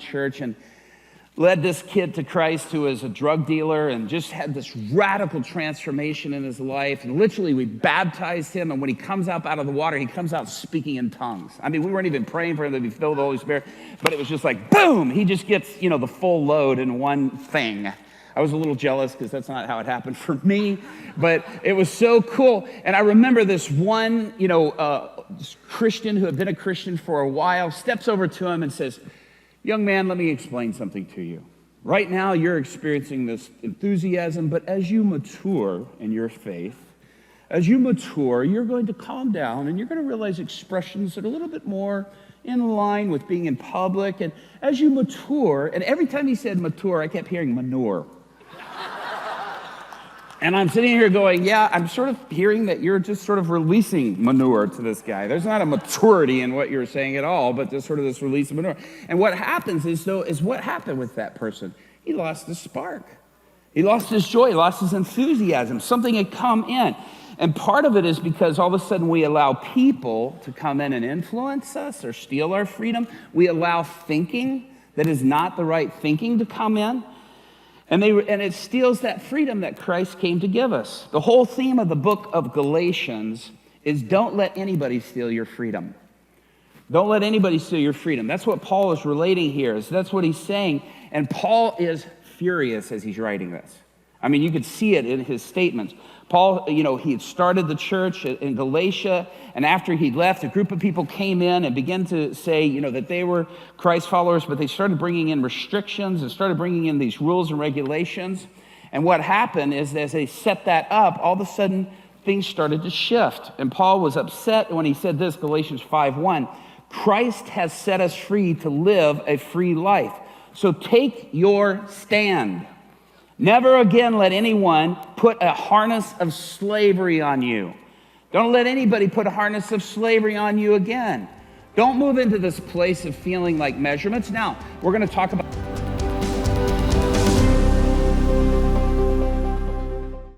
church and led this kid to Christ who was a drug dealer and just had this radical transformation in his life. And literally we baptized him, and when he comes up out of the water, he comes out speaking in tongues. I mean, we weren't even praying for him to be filled with the Holy Spirit, but it was just like, boom, he just gets, the full load in one thing. I was a little jealous because that's not how it happened for me, but it was so cool. And I remember this one, Christian who had been a Christian for a while steps over to him and says, "Young man, let me explain something to you. Right now, you're experiencing this enthusiasm, but as you mature in your faith, you're going to calm down and you're going to realize expressions that are a little bit more in line with being in public. And as you mature," and every time he said mature, I kept hearing manure. And I'm sitting here going, yeah, I'm sort of hearing that you're just sort of releasing manure to this guy. There's not a maturity in what you're saying at all, but there's sort of this release of manure. And what happens is what happened with that person. He lost his spark. He lost his joy. He lost his enthusiasm. Something had come in. And part of it is because all of a sudden we allow people to come in and influence us or steal our freedom. We allow thinking that is not the right thinking to come in. And it steals that freedom that Christ came to give us. The whole theme of the book of Galatians is don't let anybody steal your freedom. Don't let anybody steal your freedom. That's what Paul is relating here. That's what he's saying. And Paul is furious as he's writing this. I mean, you could see it in his statements. Paul, he had started the church in Galatia, and after he left, a group of people came in and began to say, that they were Christ followers, but they started bringing in restrictions and started bringing in these rules and regulations. And what happened is as they set that up, all of a sudden, things started to shift. And Paul was upset when he said this, Galatians 5:1, "Christ has set us free to live a free life. So take your stand. Never again let anyone put a harness of slavery on you." Don't let anybody put a harness of slavery on you again. Don't move into this place of feeling like measurements. Now, we're going to talk about